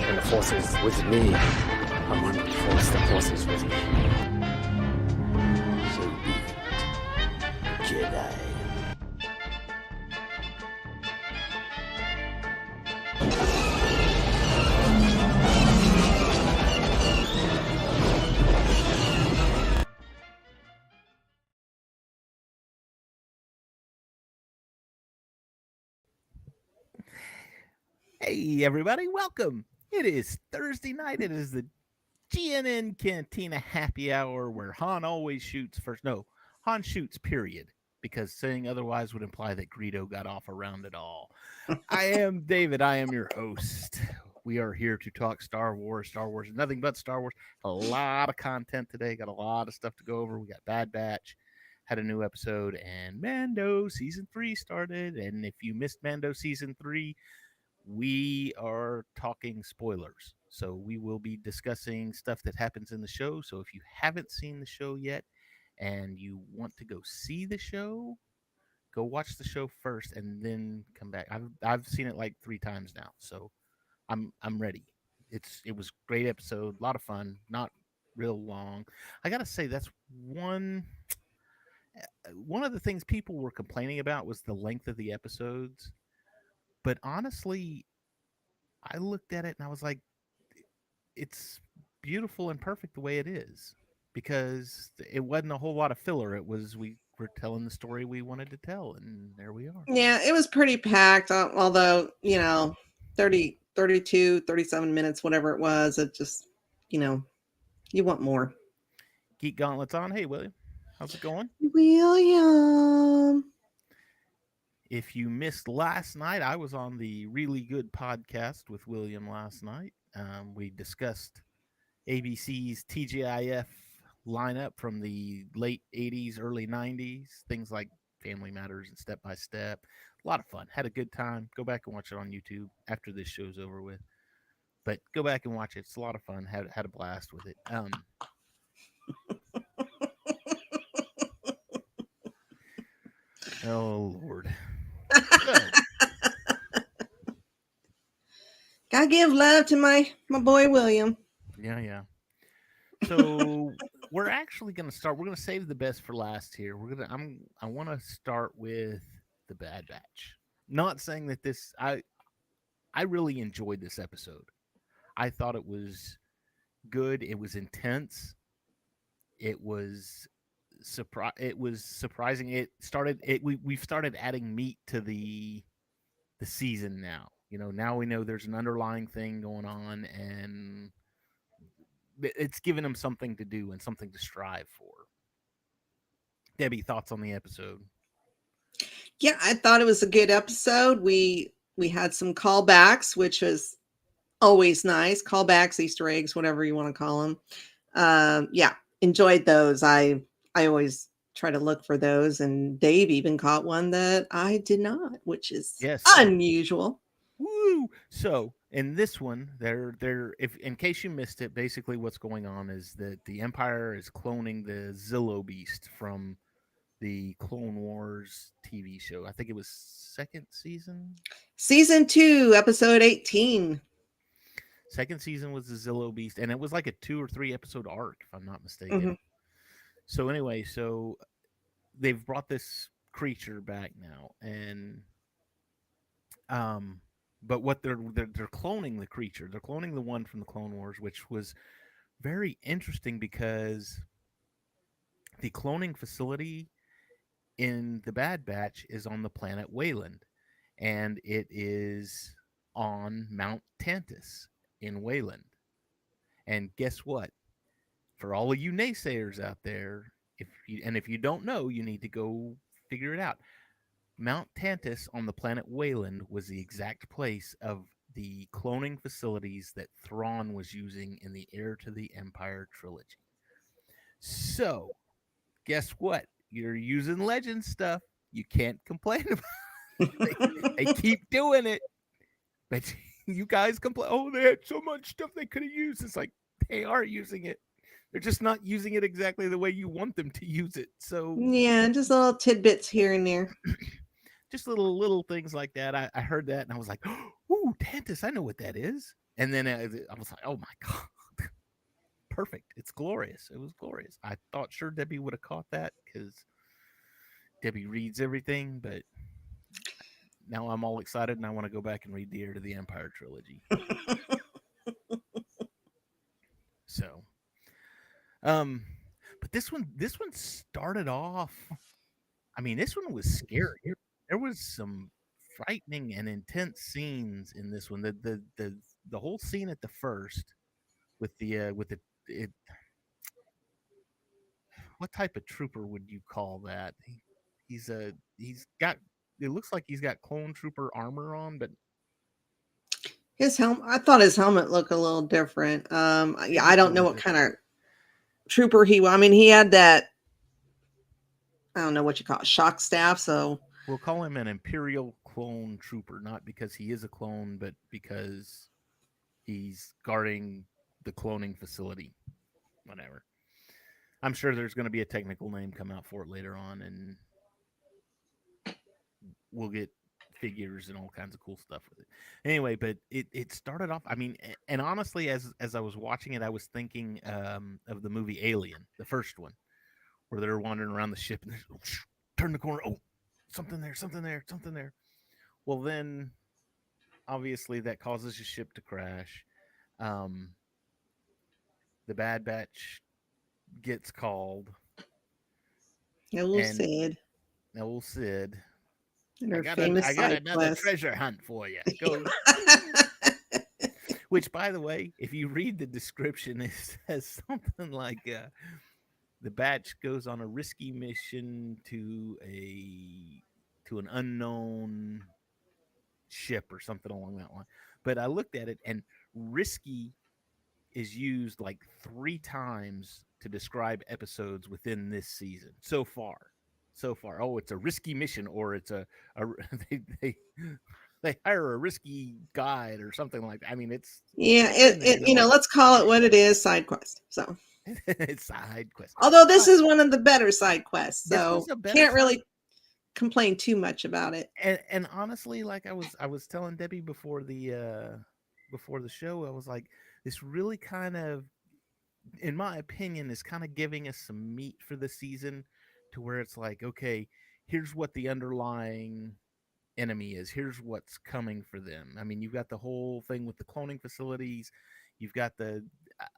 and the Force is with me. I'm one with the Force. The Force is with me. So be it, Jedi. Hey, everybody, welcome. It is Thursday night. It is the GNN Cantina happy hour where Han always shoots first. No, Han shoots, period, because saying otherwise would imply that Greedo got off around it all. I am David. I am your host. We are here to talk Star Wars. Star Wars is nothing but Star Wars. A lot of content today. Got a lot of stuff to go over. We got Bad Batch, had a new episode, and Mando Season 3 started. And if you missed Mando Season 3, we are talking spoilers. So we will be discussing stuff that happens in the show. So if you haven't seen the show yet and you want to go see the show, go watch the show first and then come back. I've seen it like 3 times now. So I'm ready. It was a great episode, a lot of fun, not real long. I got to say that's one of the things people were complaining about was the length of the episodes. But honestly, I looked at it and I was like, it's beautiful and perfect the way it is because it wasn't a whole lot of filler. It was we were telling the story we wanted to tell, and there we are. Yeah, it was pretty packed, although, 30, 32, 37 minutes, whatever it was. It just, you want more. Geek Gauntlets on. Hey, William. How's it going? William. If you missed last night, I was on the Really Good podcast with William last night. We discussed ABC's TGIF lineup from the late 80s, early 90s, things like Family Matters and Step by Step. A lot of fun. Had a good time. Go back and watch it on YouTube after this show's over with. But go back and watch it. It's a lot of fun. Had a blast with it. Oh, Lord. So, Gotta give love to my boy William. yeah. So we're actually going to start. We're going to save the best for last here. I want to start with the Bad Batch. Not saying that I really enjoyed this episode. I thought it was good. It was intense. It was surprising. We've started adding meat to the season now. Now we know there's an underlying thing going on, and it's given them something to do and something to strive for. Debbie, thoughts on the episode? Yeah, I thought it was a good episode. We had some callbacks, which was always nice. Callbacks, Easter eggs, whatever you want to call them. Yeah, enjoyed those. I always try to look for those, and Dave even caught one that I did not, which is unusual. Woo! So in this one, if in case you missed it, basically what's going on is that the Empire is cloning the Zillo Beast from the Clone Wars TV show. I think it was second season. Season 2, episode 18. Second season was the Zillo Beast, and it was like a 2 or 3 episode arc, if I'm not mistaken. Mm-hmm. So anyway, they've brought this creature back now, and but what they're cloning the creature. They're cloning the one from the Clone Wars, which was very interesting because the cloning facility in the Bad Batch is on the planet Wayland, and it is on Mount Tantus in Wayland. And guess what? For all of you naysayers out there, if you don't know, you need to go figure it out. Mount Tantus on the planet Wayland was the exact place of the cloning facilities that Thrawn was using in the Heir to the Empire trilogy. So, guess what? You're using legend stuff. You can't complain about it. They keep doing it. But you guys complain, oh, they had so much stuff they could have used. It's like, they are using it. They're just not using it exactly the way you want them to use it. So yeah, just little tidbits here and there. Just little things like that. I heard that and I was like, ooh, Tantus, I know what that is. And then I was like, oh my God, perfect. It's glorious. It was glorious. I thought sure Debbie would have caught that because Debbie reads everything, but now I'm all excited and I want to go back and read the Heir to the Empire trilogy. So, but this one started off. I mean, this one was scary. There was some frightening and intense scenes in this one. The whole scene at the first with the what type of trooper would you call that? He's got, it looks like he's got clone trooper armor on, but His helmet, I thought his helmet looked a little different. Yeah, I don't know what kind of trooper he was. I mean, he had that, I don't know what you call it, shock staff. So we'll call him an Imperial clone trooper, not because he is a clone, but because he's guarding the cloning facility. Whatever. I'm sure there's going to be a technical name come out for it later on, and we'll get figures and all kinds of cool stuff with it. Anyway, but it started off. I mean, and honestly, as I was watching it, I was thinking of the movie Alien, the first one, where they're wandering around the ship and turn the corner. Oh, something there, something there, something there. Well, then obviously that causes your ship to crash. The Bad Batch gets called. Old Sid. Old Sid. I got another treasure hunt for you. Go. Which, by the way, if you read the description, it says something like the batch goes on a risky mission to an unknown ship or something along that line. But I looked at it, and risky is used like 3 times to describe episodes within this season so far. Oh, it's a risky mission, or it's they hire a risky guide or something like that. I mean, it's let's call it what it is, side quest. So it's side quest. Although this is one of the better side quests, so can't really complain too much about it. And honestly, like I was telling Debbie before the show, I was like, this really kind of, in my opinion, is kind of giving us some meat for the season, to where it's like, okay, here's what the underlying enemy is. Here's what's coming for them. I mean, you've got the whole thing with the cloning facilities. You've got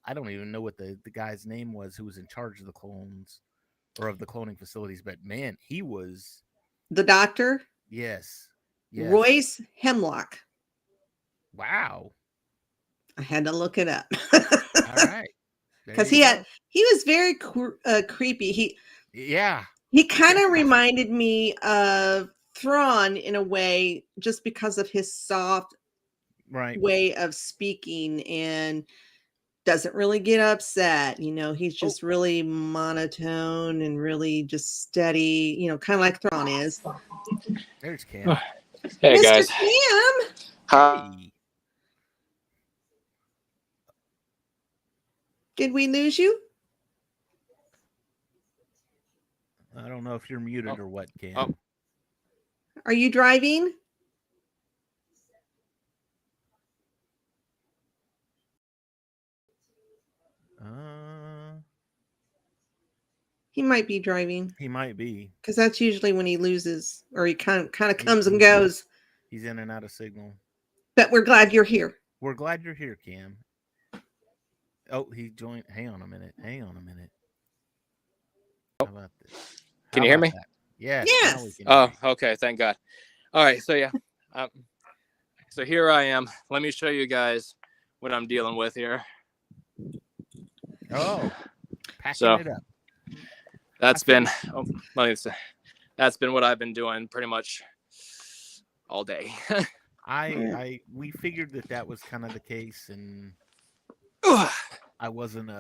I don't even know what the guy's name was who was in charge of the clones or of the cloning facilities, but man, he was the doctor. Yes. Royce Hemlock. Wow. I had to look it up. All right. Because he was very creepy. He kind of reminded me of Thrawn in a way, just because of his soft way of speaking, and doesn't really get upset. He's just really monotone and really just steady, kind of like Thrawn is. There's Cam. Hey, Mr. guys. Cam. Hi. Did we lose you? I don't know if you're muted or what, Cam. Are you driving? He might be driving. He might be. Because that's usually when he loses, or he kind of comes and goes. He's in and out of signal. But we're glad you're here. We're glad you're here, Cam. Oh, he joined. Hang on a minute. How about this? Can you hear me? Yes. Oh, okay. Thank God. All right. So, yeah. So here I am. Let me show you guys what I'm dealing with here. Oh, packing it up. That's been what I've been doing pretty much all day. We figured that was kind of the case, and I wasn't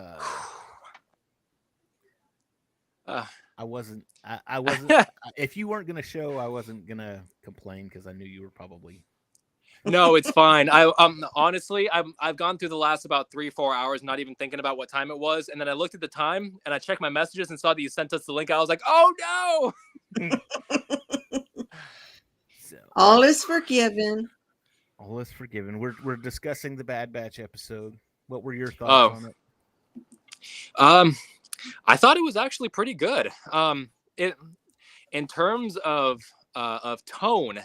if you weren't gonna show, I wasn't gonna complain, because I knew you were probably. No, it's fine. Honestly, I've gone through the last about 3-4 hours, not even thinking about what time it was, and then I looked at the time and I checked my messages and saw that you sent us the link. I was like, oh no. All is forgiven. All is forgiven. We're discussing the Bad Batch episode. What were your Oh, thoughts on it? I thought it was actually pretty good. It in terms of tone,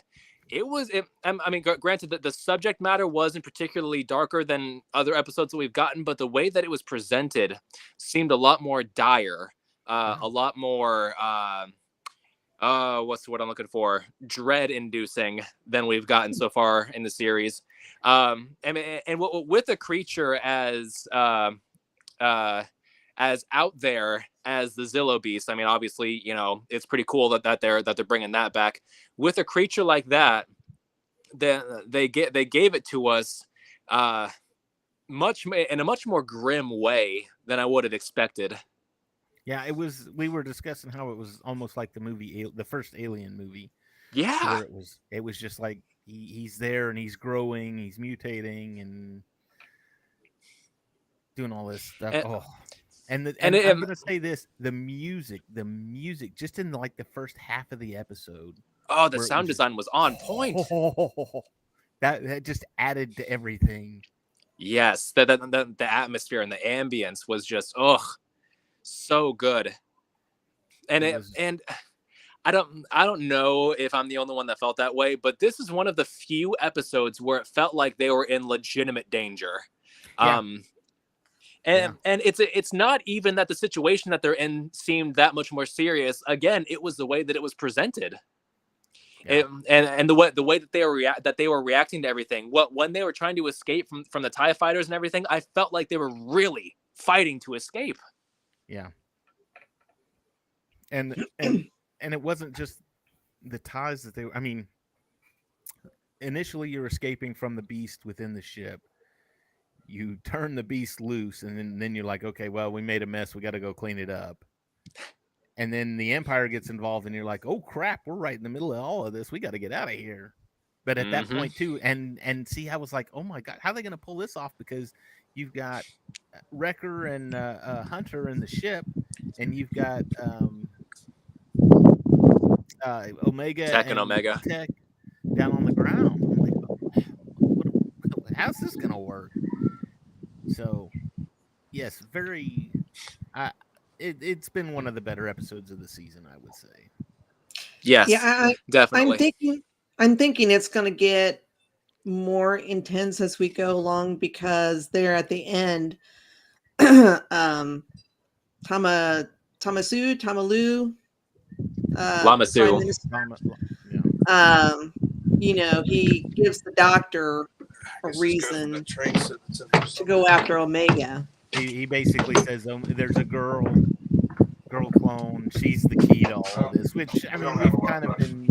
it was. I mean, granted that the subject matter wasn't particularly darker than other episodes that we've gotten, but the way that it was presented seemed a lot more dire, a lot more. What's the word I'm looking for? Dread-inducing than we've gotten so far in the series. And with a creature as out there as the Zillow Beast. I mean, obviously, you know, it's pretty cool that they're bringing that back. With a creature like that, they gave it to us much in a much more grim way than I would have expected. Yeah, it was. We were discussing how it was almost like the movie, the first Alien movie. Yeah, where it was just like he's there and he's growing, he's mutating and doing all this stuff. And I'm gonna say this: the music, just in like the first half of the episode. Oh, the sound design was on point. That just added to everything. Yes, the atmosphere and the ambience was just so good. And I don't know if I'm the only one that felt that way, but this is one of the few episodes where it felt like they were in legitimate danger. Yeah. And it's not even that the situation that they're in seemed that much more serious. Again, it was the way that it was presented. Yeah. And the way that they were reacting to everything. When they were trying to escape from the TIE fighters and everything, I felt like they were really fighting to escape. Yeah. And it wasn't just the ties that I mean, initially you're escaping from the beast within the ship. You turn the beast loose, and then you're like, okay, well, we made a mess. We got to go clean it up. And then the Empire gets involved, and you're like, oh, crap, we're right in the middle of all of this. We got to get out of here. But at that point, too, and see, I was like, oh, my God, how are they going to pull this off? Because you've got Wrecker and Hunter in the ship, and you've got Omega Tech and Omega Tech down on the ground. I'm like, how's this going to work? So, yes, very. It's been one of the better episodes of the season, I would say. Yes, yeah, definitely. I'm thinking it's going to get more intense as we go along because they're at the end. Tamalu, Lamasu. You know, he gives the doctor a reason to go after Omega. He basically says there's a girl clone. She's the key to all of this, which, I mean, we've kind of been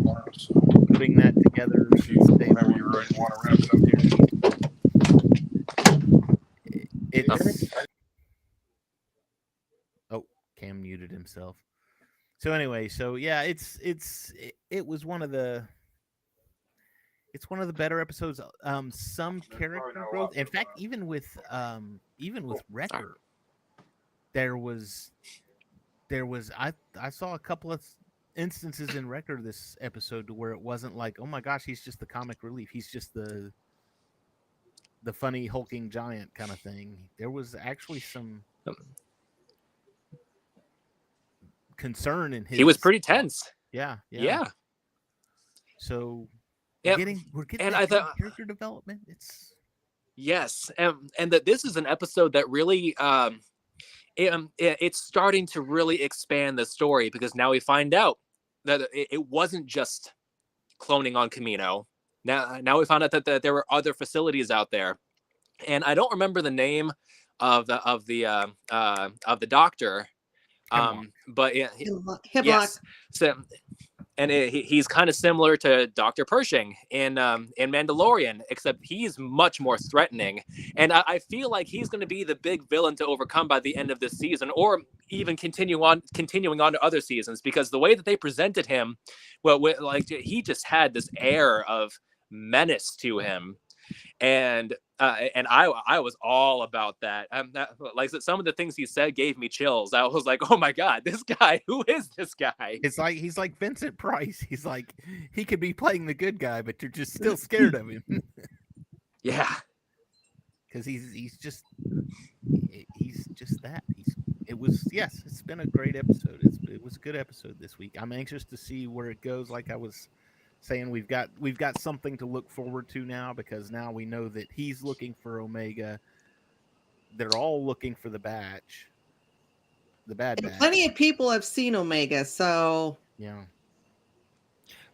putting that together since day one. Oh, Cam muted himself. So anyway, yeah, it was one of the. It's one of the better episodes. Some character growth. In fact, even with Wrecker, there was I saw a couple of instances in Wrecker this episode where it wasn't like, oh my gosh, he's just the comic relief. He's just the funny hulking giant kind of thing. There was actually some concern in his. He was pretty tense. Yeah. So. Yep. We're getting and I thought character development. It's and that this is an episode that really it's starting to really expand the story because now we find out that it wasn't just cloning on Kamino. Now we found out that there were other facilities out there, and I don't remember the name of the doctor. But yes, so. And he's kind of similar to Dr. Pershing in Mandalorian, except he's much more threatening. And I feel like he's going to be the big villain to overcome by the end of this season, or even continuing on to other seasons, because the way that they presented him, like he just had this air of menace to him. And I was all about that. Like some of the things he said gave me chills. I was like, oh my God, this guy, who is this guy? He's like Vincent Price. He's like, he could be playing the good guy, but you're just still scared of him. Yeah. Because he's just that. It's been a great episode. It was a good episode this week. I'm anxious to see where it goes. Like I was saying, we've got something to look forward to now, because now we know that he's looking for Omega. They're all looking for the Bad And Batch. plenty of people have seen Omega, so Yeah.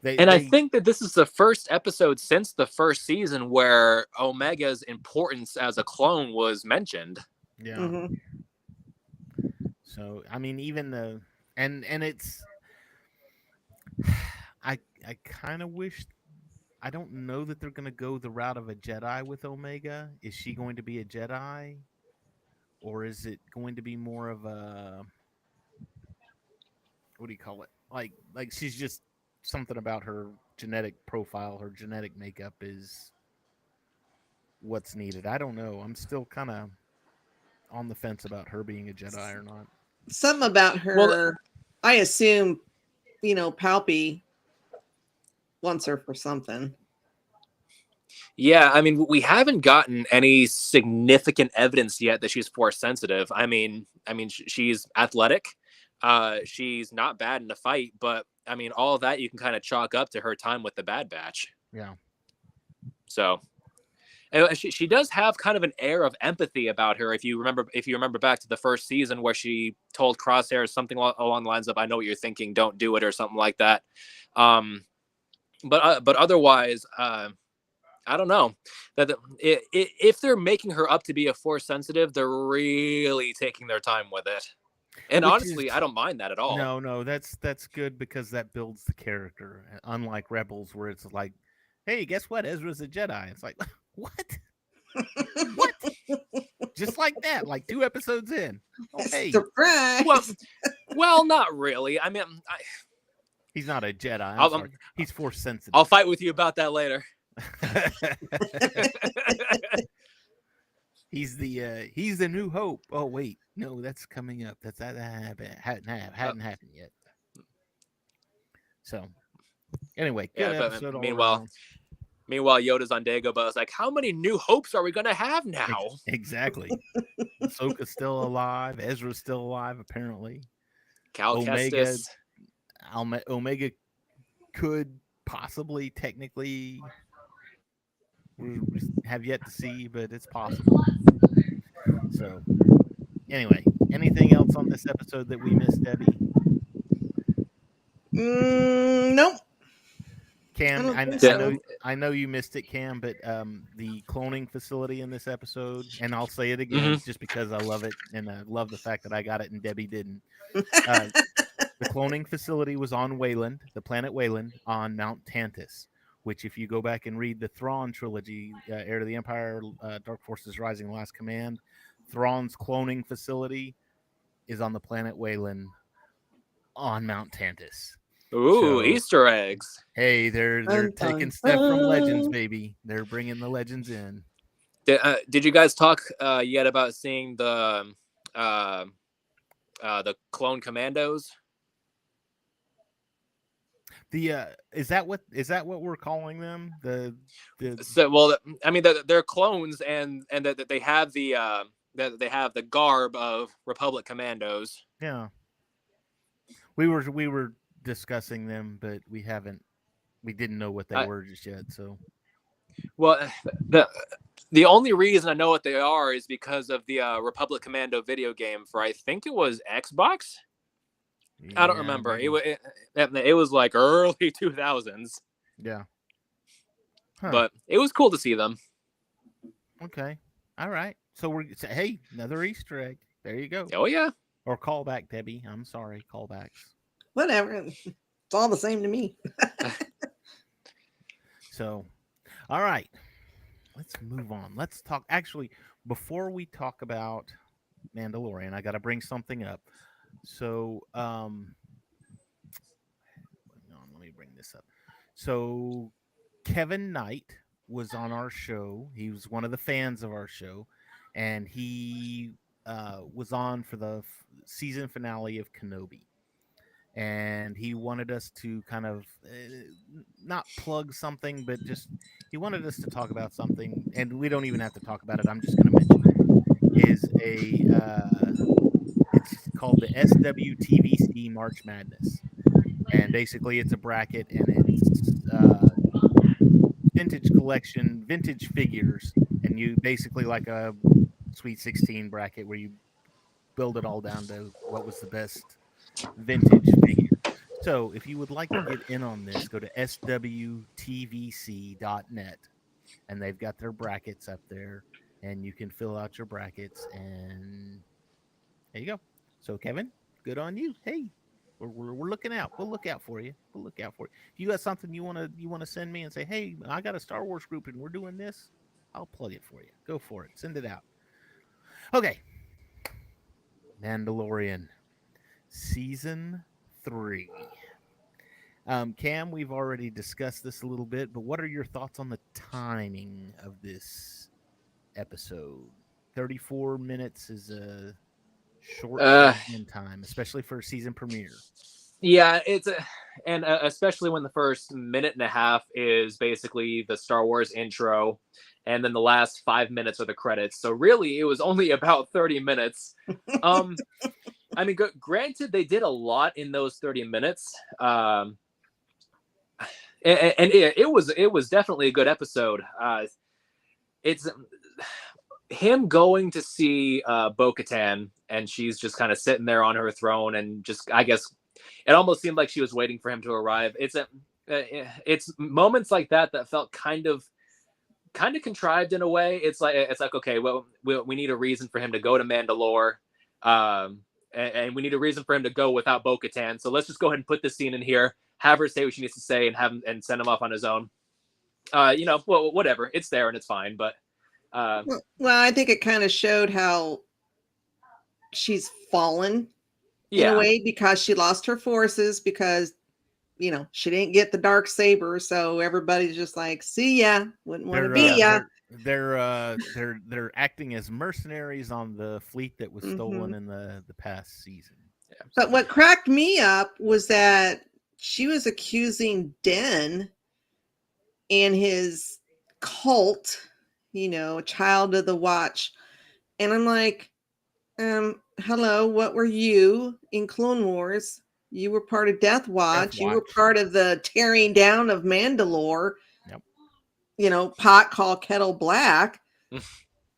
I think that this is the first episode since the first season where Omega's importance as a clone was mentioned. Yeah. mhm. So I mean, even the and it's I kind of wish. I don't know that they're going to go the route of a Jedi with Omega. Is she going to be a Jedi, or is it going to be more of a, what do you call it? Like she's just something about her genetic profile, her genetic makeup is what's needed. I don't know. I'm still kind of on the fence about her being a Jedi or not. Something about her. Well, I assume, Palpy wants her for something. Yeah, I mean, we haven't gotten any significant evidence yet that she's force sensitive. I mean, she's athletic. She's not bad in a fight, but I mean, all of that you can kind of chalk up to her time with the Bad Batch. Yeah. So, she does have kind of an air of empathy about her. If you remember back to the first season where she told Crosshair something along the lines of, "I know what you're thinking, don't do it," or something like that. But otherwise, I don't know that if they're making her up to be a force sensitive, they're really taking their time with it. And honestly, I don't mind that at all. No, that's good, because that builds the character. Unlike Rebels, where it's like, hey, guess what? Ezra's a Jedi. It's like, what? What? Just like that, like 2 episodes in. Oh, hey, surprise! Well, not really. I mean, he's not a Jedi. I'm sorry. He's force sensitive. I'll fight with you about that later. He's the New Hope. Oh wait, no, that's coming up. That hadn't happened yet. So anyway, good episode. Meanwhile, Yoda's on Dagobah. It's like, how many New Hopes are we gonna have now? Exactly. Ahsoka's still alive. Ezra's still alive, apparently. Cal Kestis. Omega could possibly, technically, we have yet to see, but it's possible. So, anyway, anything else on this episode that we missed, Debbie? Nope. Cam, I know you missed it, Cam, but the cloning facility in this episode, and I'll say it again just because I love it, and I love the fact that I got it and Debbie didn't. The cloning facility was on Wayland, the planet Wayland, on Mount Tantus, which, if you go back and read the Thrawn trilogy, Heir to the Empire, Dark Forces Rising, Last Command, Thrawn's cloning facility is on the planet Wayland on Mount Tantus. Ooh, so, Easter eggs. Hey, they're taking stuff from Legends, baby. They're bringing the Legends in. Did you guys talk yet about seeing the clone commandos? Is that what we're calling them? I mean, they're clones, and that they have the garb of Republic commandos. Yeah, we were discussing them, but we didn't know what they were just yet. So, well, the only reason I know what they are is because of the Republic Commando video game for, I think it was Xbox. Yeah, I don't remember. It was like early 2000s. Yeah. Huh. But it was cool to see them. Okay. All right. So hey, another Easter egg. There you go. Oh yeah. Or callback, Debbie. I'm sorry, callbacks. Whatever. It's all the same to me. So, all right. Let's move on. Let's talk. Actually, before we talk about Mandalorian, I got to bring something up. So, let me bring this up. So, Kevin Knight was on our show. He was one of the fans of our show, and he was on for the season finale of Kenobi. and he wanted us to kind of not plug something, but just he wanted us to talk about something, and we don't even have to talk about it. I'm just going to mention it. Is a it's called the SWTVC March Madness, and basically it's a bracket, and it's vintage collection, vintage figures, and you basically like a Sweet 16 bracket where you build it all down to what was the best vintage figure. So if you would like to get in on this, go to swtvc.net, and they've got their brackets up there, and you can fill out your brackets, and there you go. So Kevin, good on you. Hey, we're looking out. We'll look out for you. We'll look out for you. If you got something you wanna send me and say, hey, I got a Star Wars group and we're doing this, I'll plug it for you. Go for it. Send it out. Okay. Mandalorian season 3. Cam, we've already discussed this a little bit, but what are your thoughts on the timing of this episode? 34 minutes is a short time, especially for a season premiere. Yeah, and especially when the first minute and a half is basically the Star Wars intro, and then the last 5 minutes are the credits. So really, it was only about 30 minutes. I mean, granted, they did a lot in those 30 minutes. And it was definitely a good episode. It's him going to see Bo-Katan, and she's just kind of sitting there on her throne, and just, I guess, it almost seemed like she was waiting for him to arrive. It's moments like that felt kind of contrived in a way. It's like okay, well, we need a reason for him to go to Mandalore, and we need a reason for him to go without Bo-Katan. So let's just go ahead and put this scene in here, have her say what she needs to say, and have him and send him off on his own. Well, whatever, it's there and it's fine. But well, I think it kind of showed how she's fallen in a way, because she lost her forces, because she didn't get the dark saber, so everybody's just like, see ya, wouldn't want to be ya. They're acting as mercenaries on the fleet that was stolen in the past season. Yeah. But what cracked me up was that she was accusing Den and his cult, Child of the Watch, and I'm like, hello, what were you in Clone Wars? You were part of Death Watch. You were part of the tearing down of Mandalore. Yep. Pot called kettle black.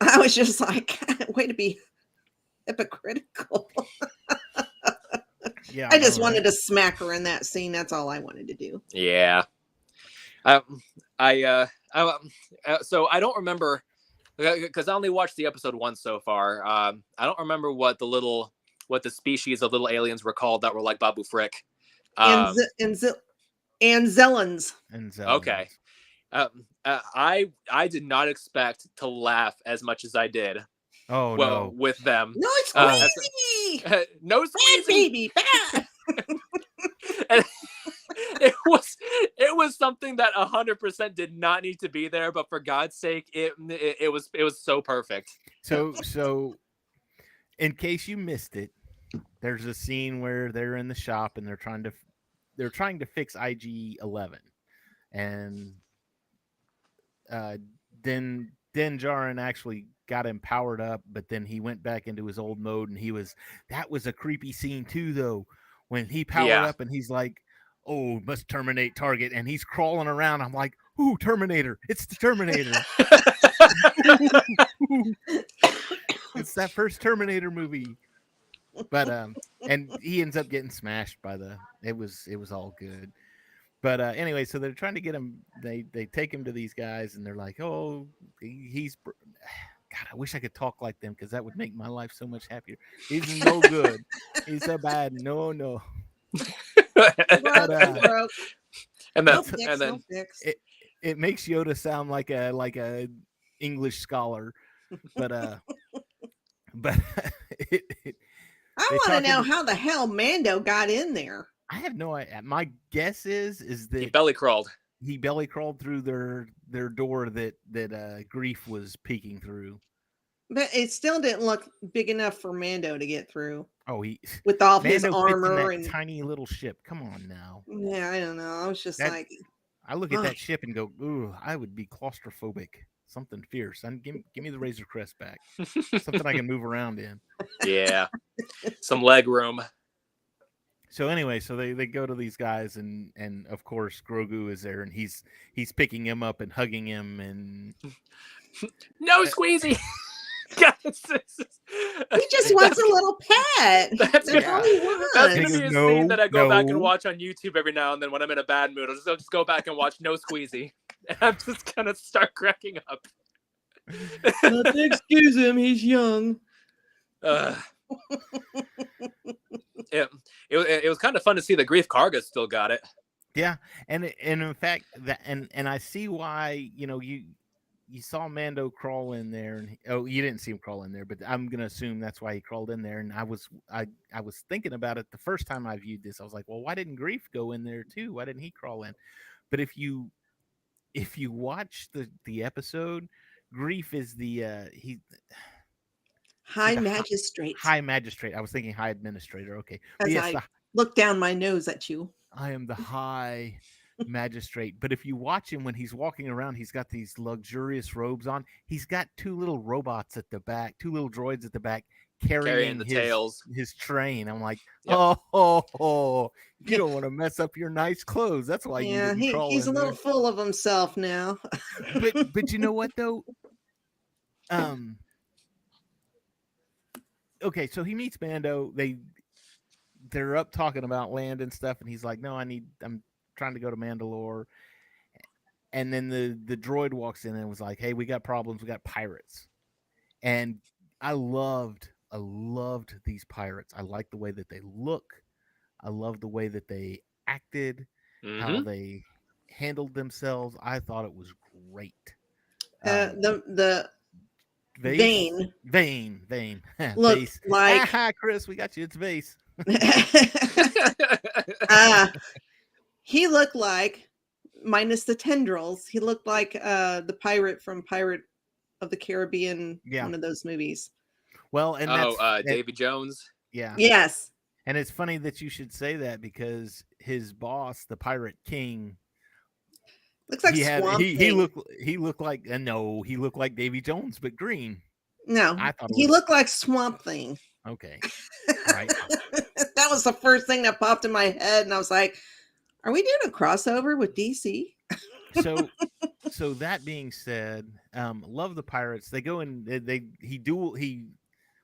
I was just like, way to be hypocritical. Yeah, I just wanted to smack her in that scene. That's all I wanted to do. Yeah. So I don't remember, because I only watched the episode once so far. I don't remember what the species of little aliens were called that were like Babu Frick. Anzellans. Okay. I did not expect to laugh as much as I did. Oh, no. With them. No, it's crazy. No, bad baby, bad. And it was something that 100% did not need to be there, but for God's sake, it was so perfect. So in case you missed it, there's a scene where they're in the shop and they're trying to fix IG-11, and Din Djarin actually got him powered up, but then he went back into his old mode, and that was a creepy scene too, though, when he powered up and he's like, oh, must terminate target, and he's crawling around. I'm like, ooh, Terminator, it's the Terminator. It's that first Terminator movie. But and he ends up getting smashed by it was all good. But anyway, so they're trying to get him. They take him to these guys, and they're like, "Oh, he's God. I wish I could talk like them, because that would make my life so much happier. He's no good. He's so bad. No." And then it makes Yoda sound like a English scholar, but I want to know how the hell Mando got in there. I have no idea. My guess is that he belly crawled. He belly crawled through their door that Grief was peeking through. But it still didn't look big enough for Mando to get through. Oh, he with all his Mando fits in armor that and tiny little ship. Come on now. yeah, I don't know. I was just That like, I look at ugh. that ship and go, ooh, I would be claustrophobic. Something fierce. And give me the Razor Crest back. Something I can move around in. Yeah, some leg room. So anyway, so they go to these guys and of course Grogu is there and he's picking him up and hugging him and No squeezy. God, He just wants a little pet. That's That's all he That's He gonna wants. goes, be a scene that I go back and no. watch on YouTube every now and then when I'm in a bad mood. I'll just go back and watch No Squeezy, and I'm just gonna start cracking up. Not to excuse him, he's young. It was kind of fun to see that Grief Karga still got it. Yeah, and in fact that and I see why you saw Mando crawl in there, and you didn't see him crawl in there, but I'm gonna assume that's why he crawled in there. And I was thinking about it the first time I viewed this. I was like, well, why didn't Grief go in there too? Why didn't he crawl in? But if you watch the episode, Grief is the High magistrate. high magistrate. I was thinking high administrator. Okay, but As yes, I look down my nose at you. I am the high magistrate. But if you watch him when he's walking around, he's got these luxurious robes on. He's got two little robots at the back, two little droids at the back carrying the tails. his train. I'm like, Yep. You don't want to mess up your nice clothes. That's why you didn't crawl he's a in little there. full of himself now. But you know what though? Okay, so he meets Mando. They're up talking about land and stuff, and he's like, no, I'm trying to go to Mandalore. And then the droid walks in and was like, hey, we got problems, we got pirates. And I loved these pirates. I like the way that they look. I love the way that they acted, how they handled themselves. I thought it was great. The Vane. Look Vase. like Chris, we got you. It's Vase. He looked like, minus the tendrils, he looked like the pirate from Pirate of the Caribbean, one of those movies. Well, and Davy Jones. Yeah. Yes. And it's funny that you should say that because his boss, the Pirate King, looks like Swamp Thing. He looked like he looked like Davy Jones but green. No, I thought he looked like Swamp Thing. Okay. Right. That was the first thing that popped in my head, and I was like, "Are we doing a crossover with DC?" So that being said, love the pirates. They go and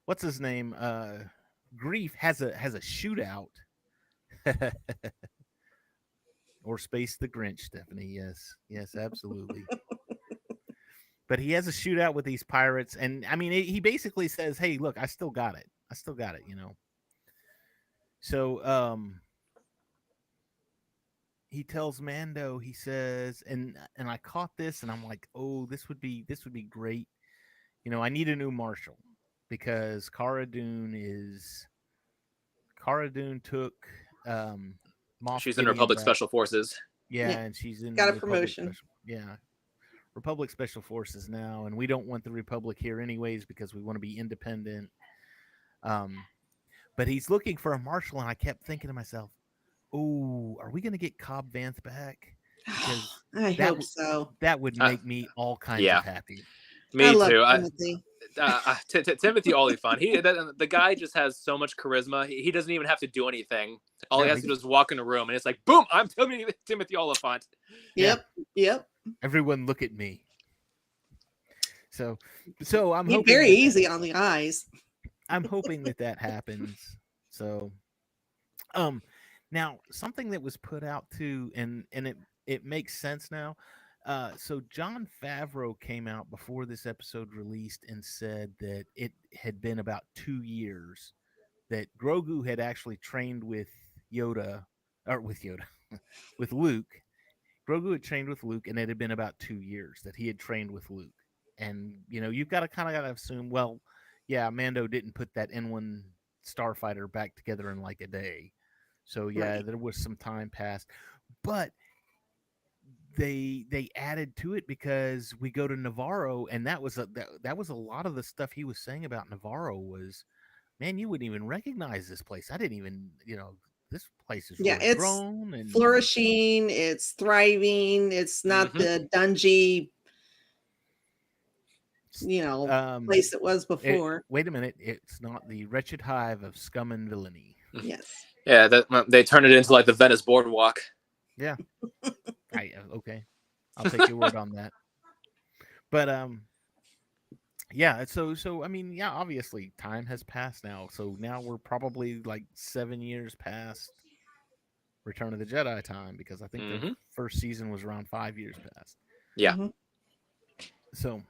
what's his name? Grief has a shootout. Or Space the Grinch, Stephanie. Yes, absolutely. But he has a shootout with these pirates, and I mean, he basically says, "Hey, look, I still got it. So, he tells Mando, he says, and I caught this, and I'm like, oh, this would be great. I need a new marshal because Cara Dune took Moff She's in Gideon Republic back. Special Forces. Yeah, and she's in got a Republic promotion. Republic Special Forces now, and we don't want the Republic here anyways because we want to be independent. But he's looking for a marshal, and I kept thinking to myself, "Oh, are we going to get Cobb Vanth back?" Because I hope so. That would make me all kinds of happy. Me too. Timothy. Timothy Olyphant. The guy just has so much charisma. He doesn't even have to do anything. All he has to do is walk in a room, and it's like, boom! I'm Timothy Olyphant. Yep. Everyone, look at me. So I'm He's hoping very easy on the eyes. I'm hoping that happens. So, now something that was put out too, and it makes sense now. So Jon Favreau came out before this episode released and said that it had been about 2 years that Grogu had actually trained with Luke. Grogu had trained with Luke, and it had been about 2 years that he had trained with Luke. And you've got to assume, well, yeah, Mando didn't put that N1 starfighter back together in like a day. So yeah, there was some time passed, but they added to it because we go to Navarro, and that was a lot of the stuff he was saying about Navarro was man, you wouldn't even recognize this place. I didn't even, this place is Yeah, really it's grown and flourishing. It's thriving. It's not Mhm. the dungy, um, place it was before. wait a minute, it's not the wretched hive of scum and villainy. Yes. Yeah, they turned it into like the Venice Boardwalk. Yeah, okay, I'll take your word on that. But yeah, so I mean, yeah, obviously time has passed now. So now we're probably like 7 years past Return of the Jedi time because I think the Hmm. first season was around 5 years past. Yeah. Mhm. So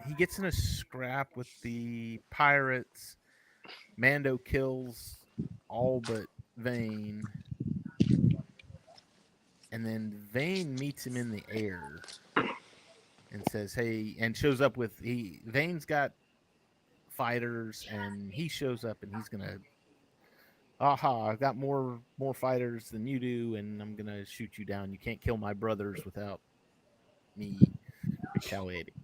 he gets in a scrap with the pirates. Mando kills all but Vane, and then Vane meets him in the air and says, "Hey," and shows up with Vane's got fighters, and he shows up and he's gonna, aha, I've got more fighters than you do, and I'm gonna shoot you down. You can't kill my brothers without me retaliating.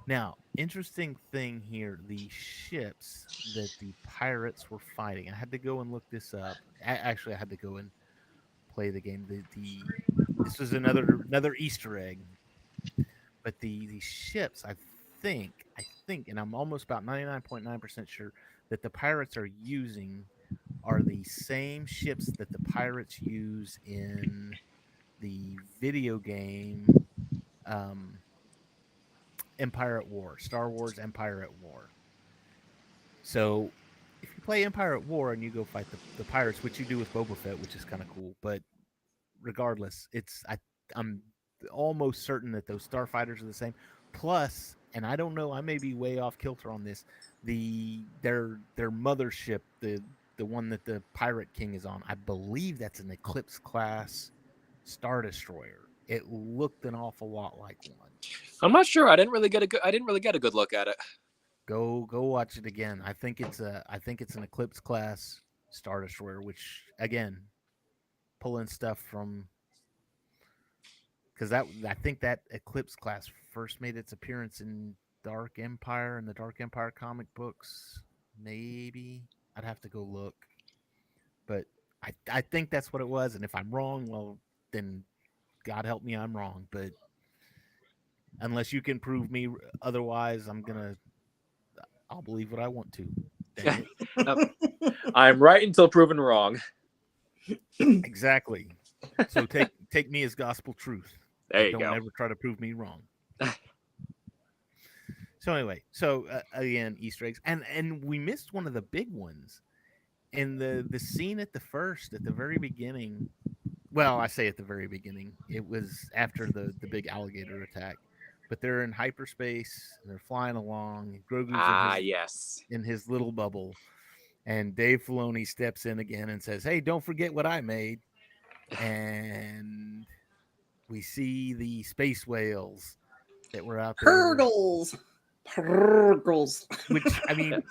Now, interesting thing here: the ships that the pirates were fighting. I had to go and look this up. Actually, I had to go and play the game. The This was another Easter egg. But the ships, I think, and I'm almost about 99.9% sure that the pirates are using are the same ships that the pirates use in the video game um, Empire at War, Star Wars Empire at War. So if you play Empire at War and you go fight the pirates, which you do with Boba Fett, which is kind of cool, but regardless, I'm almost certain that those starfighters are the same. Plus, and I don't know, I may be way off kilter on this. Their mothership, the one that the Pirate King is on, I believe that's an Eclipse class Star Destroyer. It looked an awful lot like one. I'm not sure. I didn't really get a good look at it. Go watch it again. I think it's an Eclipse class Star Destroyer, which again, pulling stuff from because that I think that Eclipse class first made its appearance in Dark Empire and the Dark Empire comic books. Maybe I'd have to go look, but I think that's what it was. And if I'm wrong, well, then God help me, I'm wrong. But unless you can prove me otherwise, I'll believe what I want to. Dang it! I'm right until proven wrong. Exactly. So take me as gospel truth. There you Don't go. ever try to prove me wrong. So anyway, again, Easter eggs, and we missed one of the big ones in the scene at the very beginning. Well, I say at the very beginning. It was after the big alligator attack, but they're in hyperspace and they're flying along. Grogu's Yes. in his little bubble, and Dave Filoni steps in again and says, "Hey, don't forget what I made." And we see the space whales that were out there. Purgles. Purgles. Which I mean,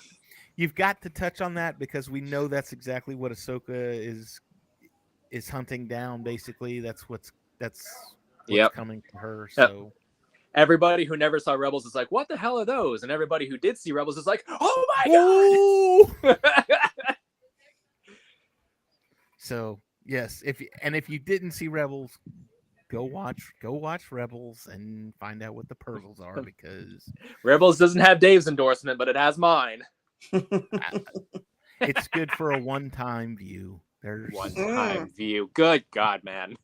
you've got to touch on that because we know that's exactly what Ahsoka is hunting down. Basically, that's what's Yep. coming for her. Yep. So Everybody who never saw Rebels is like, "What the hell are those?" And everybody who did see Rebels is like, "Oh my god!" So yes, if you didn't see Rebels, go watch Rebels and find out what the Purgles are because Rebels doesn't have Dave's endorsement, but it has mine. it's good for a one-time view. There's One-time view. Good God, man.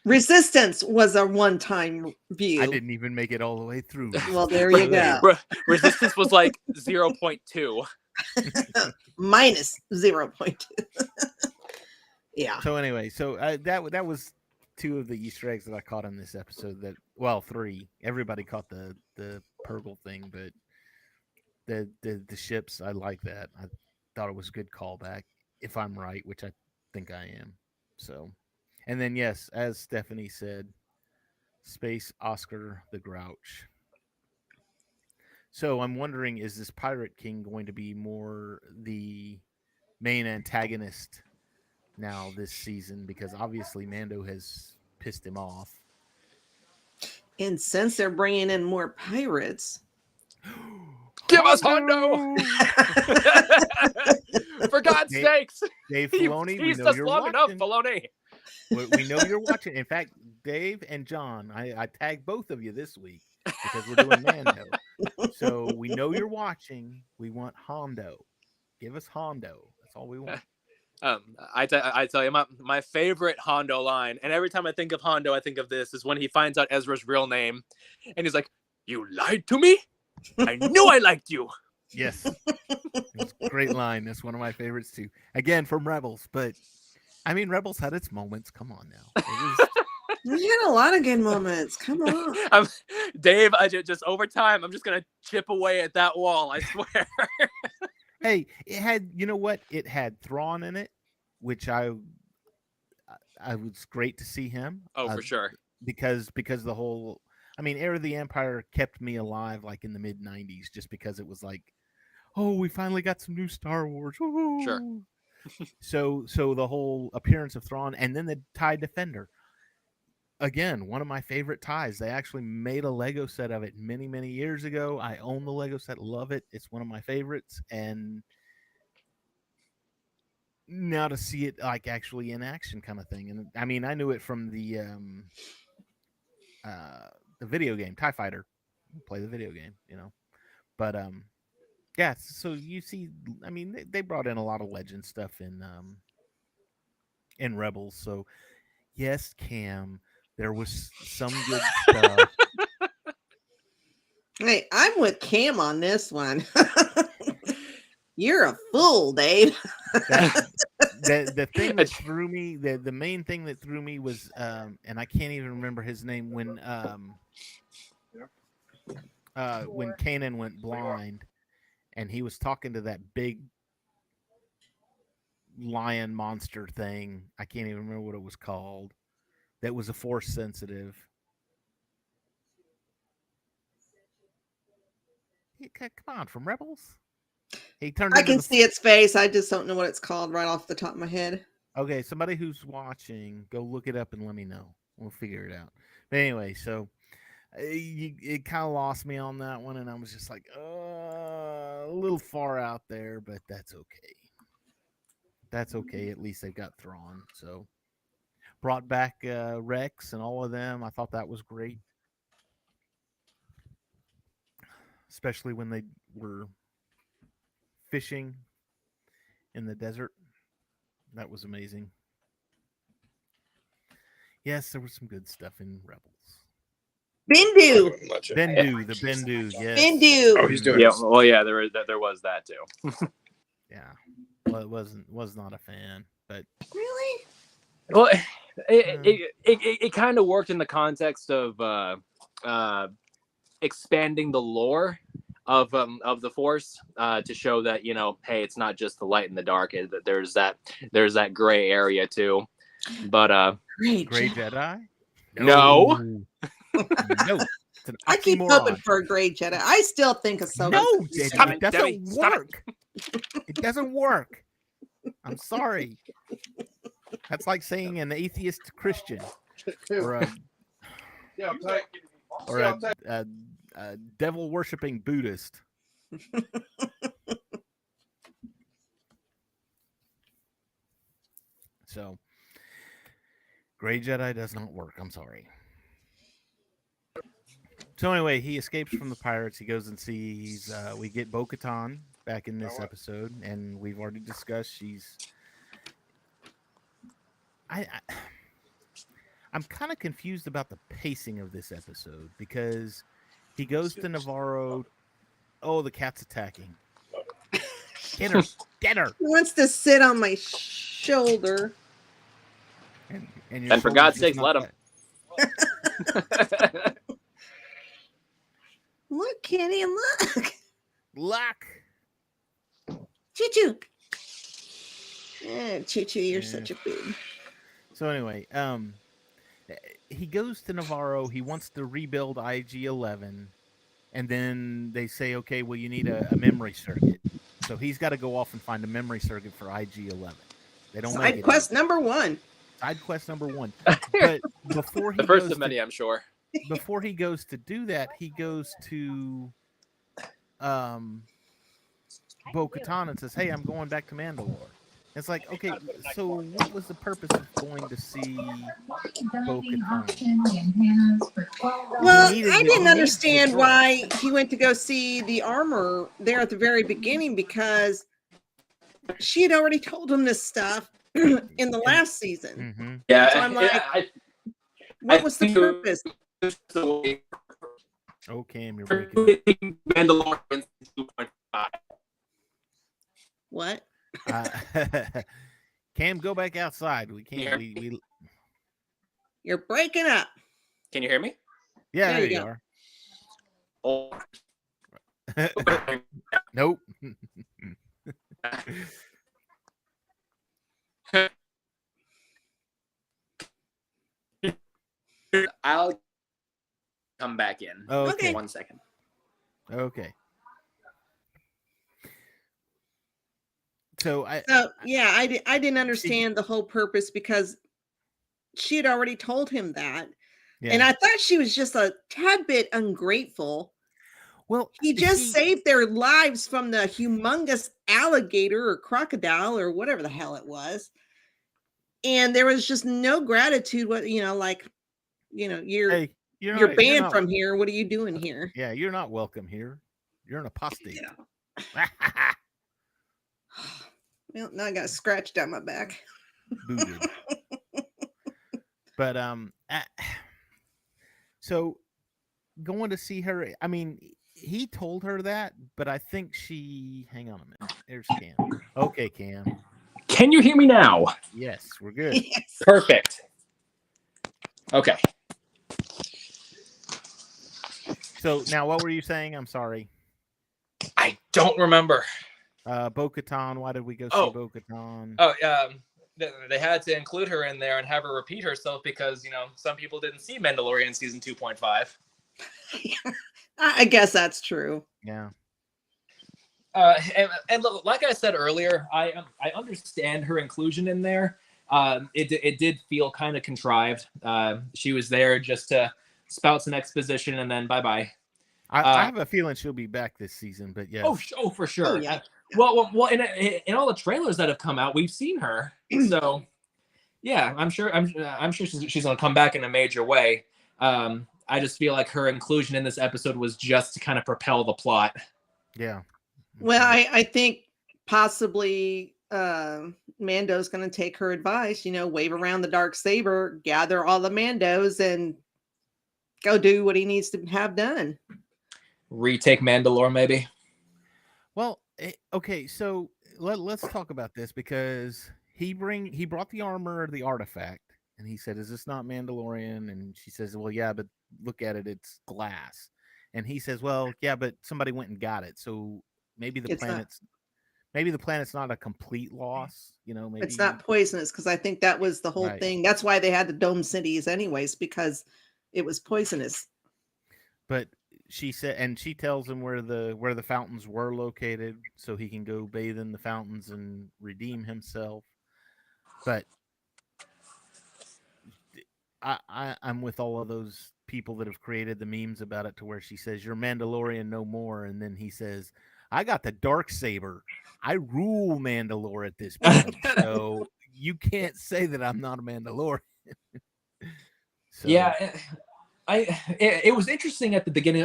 Resistance was a one-time view. I didn't even make it all the way through. Well, there you go. Resistance was like 0.2. Minus 0.2. Yeah. So anyway, that was two of the Easter eggs that I caught in this episode. Three. Everybody caught the Purgle thing, but the ships, I like that. I thought it was a good callback, if I'm right, which I think I am. So, and then yes, as Stephanie said, Space Oscar the Grouch. So I'm wondering, is this Pirate King going to be more the main antagonist now this season? Because obviously Mando has pissed him off. And since they're bringing in more pirates, Give us Hondo! For God's sakes! Dave You Filoni, we teased know us you're long enough, watching. Filoni. We know you're watching. In fact, Dave and John, I tagged both of you this week because we're doing Mando. So we know you're watching. We want Hondo. Give us Hondo. That's all we want. I tell you, my favorite Hondo line, and every time I think of Hondo, I think of this, is when he finds out Ezra's real name, and he's like, "You lied to me? I knew I liked you." Yes. It's a great line. That's one of my favorites too. Again, from Rebels, but I mean, Rebels had its moments. Come on now. It was... We had a lot of good moments. Come on. Dave, just over time, I'm just going to chip away at that wall, I swear. Hey, it had, you know what? It had Thrawn in it, which I was great to see him. Oh, for sure. Because the whole, I mean, Heir of the Empire kept me alive like in the mid 90s, just because it was like, oh, we finally got some new Star Wars. Woo-hoo. Sure. So the whole appearance of Thrawn, and then the TIE Defender. Again, one of my favorite ties. They actually made a Lego set of it many, many years ago. I own the Lego set, love it. It's one of my favorites. And now to see it like actually in action kind of thing. And I mean, I knew it from the video game, TIE Fighter. Play the video game, you know. But yeah, so you see, I mean, they brought in a lot of legend stuff in Rebels. So yes, Cam, there was some good stuff. Hey, I'm with Cam on this one. You're a fool, Dave. The thing that threw me, the main thing that threw me was, and I can't even remember his name, when Kanan went blind, and he was talking to that big lion monster thing. I can't even remember what it was called. That was a Force sensitive. Come on, from Rebels. He turned. I can see its face. I just don't know what it's called right off the top of my head. Okay, somebody who's watching, go look it up and let me know. We'll figure it out. But anyway, so it kind of lost me on that one, and I was just like, a little far out there, but that's okay. That's okay. At least they got Thrawn. So brought back Rex and all of them. I thought that was great, especially when they were fishing in the desert. That was amazing. Yes, there was some good stuff in Rebels. Bendu, the Bendu, yes. Bendu. Oh, he's doing. Yeah, well, yeah, there was that too. Yeah, well, was not a fan, but Really? Well, it kind of worked in the context of expanding the lore of the Force to show that, you know, hey, it's not just the light and the dark. That there's that gray area too. But Great Jedi? No. No. I keep hoping for a great Jedi. I still think Ahsoka. No, Stop it it, Debbie, doesn't stop work. It doesn't work. I'm sorry. That's like saying an atheist Christian or a devil worshipping Buddhist. So, Gray Jedi does not work. I'm sorry. So anyway, he escapes from the pirates. He goes and sees. We get Bo-Katan back in this episode, and we've already discussed she's. I'm kind of confused about the pacing of this episode because he goes to Navarro. Oh, the cat's attacking. Get her! Get her! He wants to sit on my shoulder. And for God's sakes, let him. Look, Kenny, look. Luck. Choo-choo. Choo-choo, you're such a boob. So anyway, he goes to Navarro. He wants to rebuild IG-11, and then they say, okay, well, you need a memory circuit. So he's got to go off and find a memory circuit for IG-11. They don't make it. Side quest number one. Side quest number one. But before he the first of many, I'm sure. Before he goes to do that, he goes to Bo-Katan and says, "Hey, I'm going back to Mandalore." It's like, okay, so what was the purpose of going to see Bo-Katan? Well, He needed I to- didn't he understand needs the why he went to go see the armor there at the very beginning, because she had already told him this stuff in the last season. Mm-hmm. Yeah, So I'm like, what was the think it was- purpose? Oh, Cam, you're breaking up. Mandalorian 2.5. What? Cam, go back outside. We can't. We You're breaking up. Can you hear me? Yeah, There there you you go. are. Oh. Nope. I'll come back in. Okay. 1 second. Okay. So I didn't understand the whole purpose, because she had already told him that. yeah. And I thought she was just a tad bit ungrateful. Well, He just saved their lives from the humongous alligator or crocodile or whatever the hell it was. And there was just no gratitude. What, like, you're hey, you're banned from here. What are you doing here? Yeah, you're not welcome here. You're an apostate. Yeah. Well, now I got scratched down my back. Booted. But so going to see her, I mean, he told her that, but I think she, hang on a minute. There's Cam. Okay, Cam. Can you hear me now? Yes, we're good. Yes. Perfect. Okay. So now what were you saying? I'm sorry. I don't remember. Bo-Katan, why did we go see Oh. Bo-Katan? Oh, they had to include her in there and have her repeat herself because, some people didn't see Mandalorian season 2.5. I guess that's true. Yeah. And look, like I said earlier, I understand her inclusion in there. It did feel kind of contrived. She was there just to spout some exposition and then bye-bye. I have a feeling she'll be back this season, but yes. Oh, for sure. Oh, yeah. Well, in all the trailers that have come out, we've seen her. So, yeah, I'm sure she's going to come back in a major way. I just feel like her inclusion in this episode was just to kind of propel the plot. Yeah. Well, I think possibly Mando's going to take her advice, wave around the dark saber, gather all the Mandos, and go do what he needs to have done. Retake Mandalore, maybe. Well, okay, so let's talk about this, because he brought the armor, the artifact, and he said, "Is this not Mandalorian?" And she says, "Well, yeah, but look at it, it's glass." And he says, "Well, yeah, but somebody went and got it, so maybe the planet's not a complete loss, maybe It's not poisonous, because I think that was the whole Right. thing. That's why they had the dome cities anyways, because it was poisonous. But she said, and she tells him where the fountains were located, so he can go bathe in the fountains and redeem himself. But I'm with all of those people that have created the memes about it, to where she says, "You're Mandalorian no more," and then he says, "I got the dark saber. I rule Mandalore at this point, so you can't say that I'm not a Mandalorian." So, Yeah, it was interesting at the beginning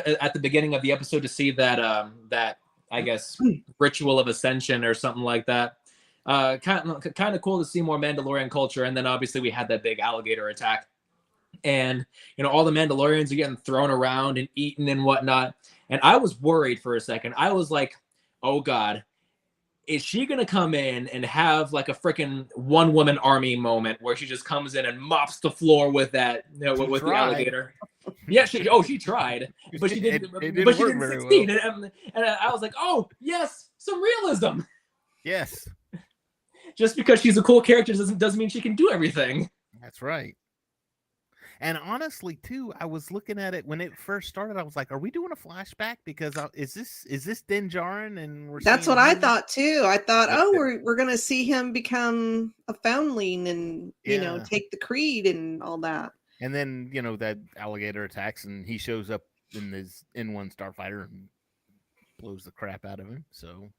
of the episode to see that that I guess ritual of ascension or something like that. Kind of cool to see more Mandalorian culture, and then obviously we had that big alligator attack, and all the Mandalorians are getting thrown around and eaten and whatnot. And I was worried for a second. I was like, "Oh God, is she gonna come in and have like a freaking one woman army moment where she just comes in and mops the floor with that with the alligator?" Yeah, she tried, but she didn't. It didn't but she work didn't very succeed, well. and I was like, "Oh yes, some realism." Yes, Just because she's a cool character doesn't mean she can do everything. that's right. And honestly, too, I was looking at it when it first started. I was like, "Are we doing a flashback? Because is this Din Djarin?" And That's seeing what I him? thought too. I thought, But we're going to see him become a foundling and Yeah. take the creed and all that. And then that alligator attacks, and he shows up in his N1 starfighter and blows the crap out of him. So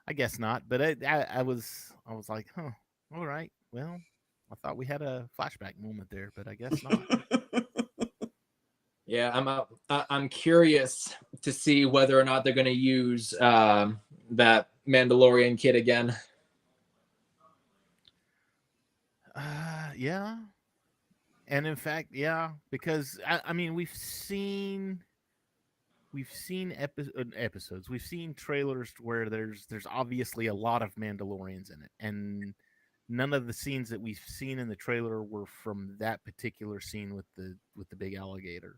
I guess not. But I was like, huh, all right. Well, I thought we had a flashback moment there, but I guess not. Yeah, I'm curious to see whether or not they're going to use that Mandalorian kid again. Yeah. And in fact, yeah, because I mean, we've seen episodes, we've seen trailers where there's obviously a lot of Mandalorians in it, and none of the scenes that we've seen in the trailer were from that particular scene with the big alligator.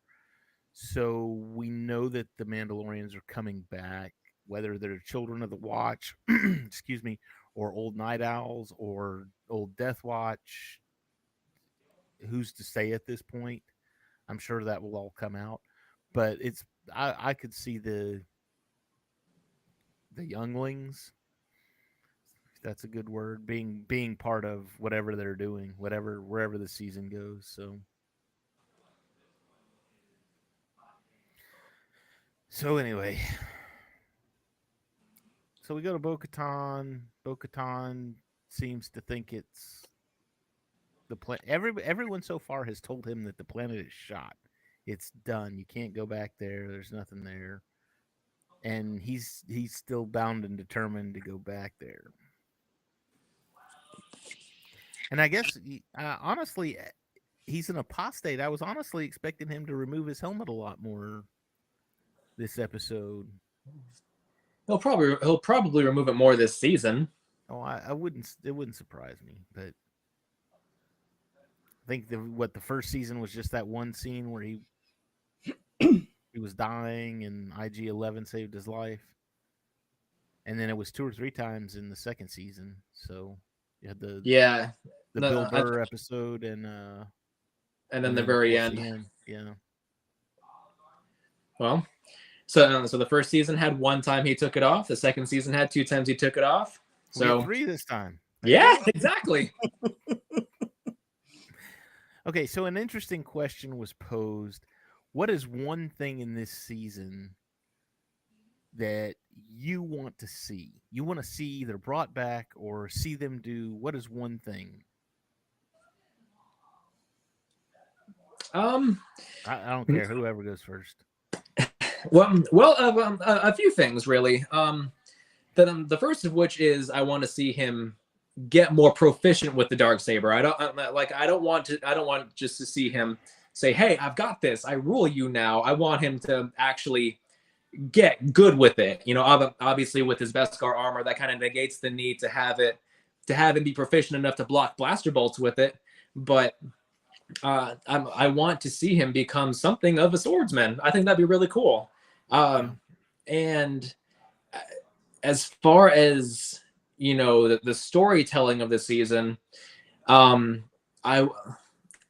So we know that the Mandalorians are coming back, whether they're children of the Watch, excuse me, or old Night Owls or old Death Watch. Who's to say at this point? I'm sure that will all come out, but I could see the younglings, if that's a good word, being part of whatever they're doing, wherever the season goes. So anyway, so we go to Bo-Katan. Bo-Katan seems to think it's the planet. Everyone so far has told him that the planet is shot. It's done. You can't go back there. There's nothing there. And he's still bound and determined to go back there. And I guess honestly, he's an apostate. I was honestly expecting him to remove his helmet a lot more this episode. He'll probably remove it more this season. Oh, I wouldn't. It wouldn't surprise me, but I think the first season was just that one scene where he was dying and IG-11 saved his life, and then it was 2 or 3 times in the second season. So you had the Bill Burr episode and then the very end. Yeah. Well, so the first season had 1 time he took it off. The second season had 2 times he took it off. So 3 this time. Yeah, exactly. Okay, so an interesting question was posed. What is one thing in this season that you want to see? You want to see either brought back or see them do? What is one thing? I don't care. Whoever goes first. Well, a few things really. The first of which is I want to see him get more proficient with the Darksaber. I don't want just to see him say, "Hey, I've got this. I rule you now." I want him to actually get good with it. You know, obviously with his Beskar armor, that kind of negates the need to have him be proficient enough to block blaster bolts with it. But I want to see him become something of a swordsman. I think that'd be really cool. And as far as the storytelling of the season, I'm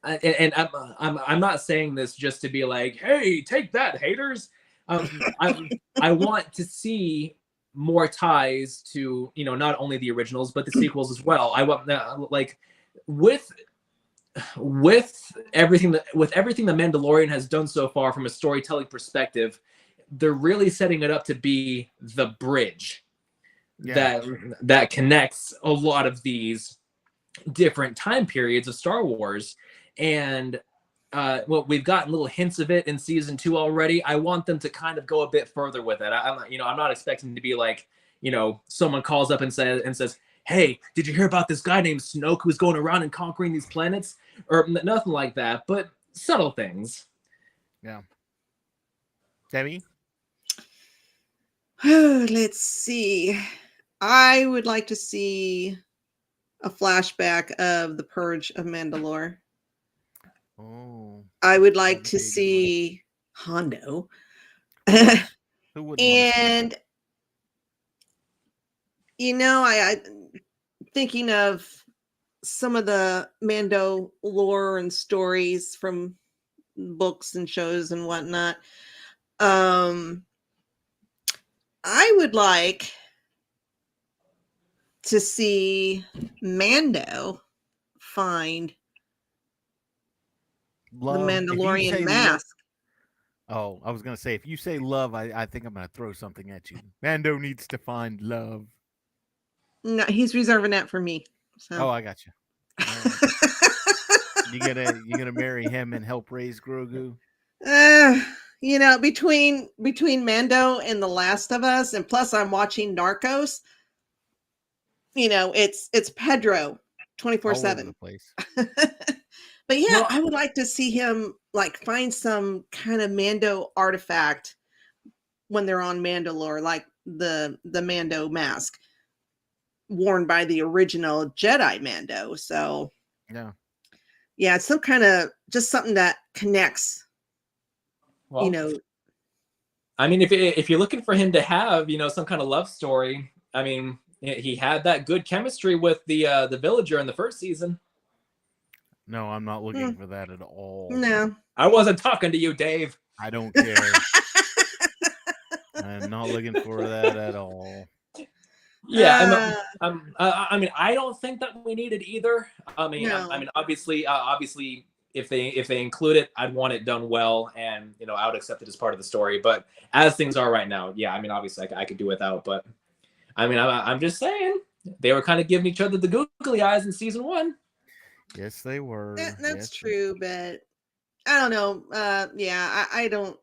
not saying this just to be like, "Hey, take that, haters." I want to see more ties to not only the originals but the sequels as well. I want with everything the Mandalorian has done so far from a storytelling perspective, they're really setting it up to be the bridge that connects a lot of these different time periods of Star Wars. And we've gotten little hints of it in season 2 already. I want them to kind of go a bit further with it. I'm not expecting to be like, someone calls up and says, "Hey, did you hear about this guy named Snoke who's going around and conquering these planets?" Or nothing like that, but subtle things. Yeah. Debbie? Let's see. I would like to see a flashback of the Purge of Mandalore. Oh. I would like to see Hondo. Who wouldn't? And I thinking of some of the Mando lore and stories from books and shows and whatnot. I would like to see Mando find the Mandalorian mask. Oh, I was gonna say if you say love, I think I'm gonna throw something at you. Mando needs to find love. No, he's reserving that for me. Oh, So. I got you. All right. You gonna marry him and help raise Grogu? Uh, between Mando and The Last of Us, and plus I'm watching Narcos. It's Pedro All over 24/7. the place. But yeah, Well, I would like to see him like find some kind of Mando artifact when they're on Mandalore, like the Mando mask worn by the original Jedi Mando. So Yeah. yeah, it's some kind of just something that connects, well, you know. I mean, if you're looking for him to have, some kind of love story, I mean, he had that good chemistry with the villager in the first season. No, I'm not looking for that at all. No. I wasn't talking to you, Dave. I don't care. I'm not looking for that at all. Yeah, I mean, I don't think that we need it either. No. I mean, obviously, if they include it, I'd want it done well, and I would accept it as part of the story. But as things are right now, yeah, I mean, obviously, I could do without. But I mean, I'm just saying they were kind of giving each other the googly eyes in season 1. Yes, they were. That's Yes, true, but I don't know. Yeah, I don't.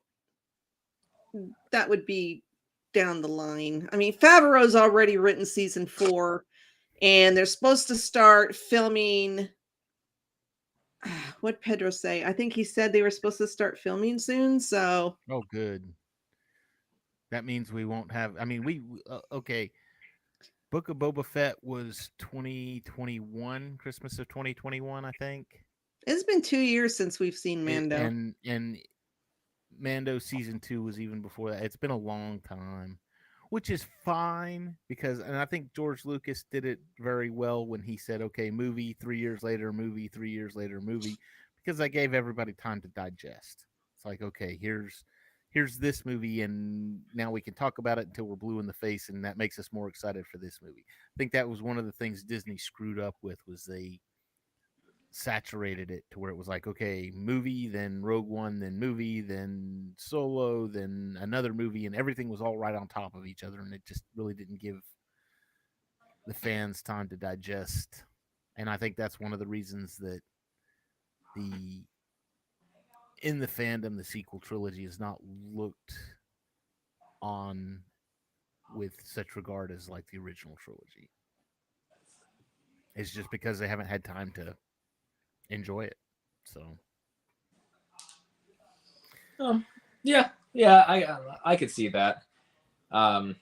That would be down the line. I mean, Favreau's already written season 4, and they're supposed to start filming. What Pedro say? I think he said they were supposed to start filming soon. So, Oh, good. That means we won't have. I mean, okay. Book of Boba Fett was 2021, Christmas of 2021, I think. it's been 2 years since we've seen Mando. And Mando season 2 was even before that. It's been a long time, which is fine because, and I think George Lucas did it very well when he said, "Okay, movie 3 years later, movie 3 years later, movie," because I gave everybody time to digest. It's like, okay, here's this movie, and now we can talk about it until we're blue in the face, and that makes us more excited for this movie. I think that was one of the things Disney screwed up with was they saturated it to where it was like, okay, movie, then Rogue One, then movie, then Solo, then another movie, and everything was all right on top of each other, and it just really didn't give the fans time to digest. And I think that's one of the reasons that the in the fandom the sequel trilogy is not looked on with such regard as like the original trilogy. It's just because they haven't had time to enjoy it. So Yeah, I could see that. I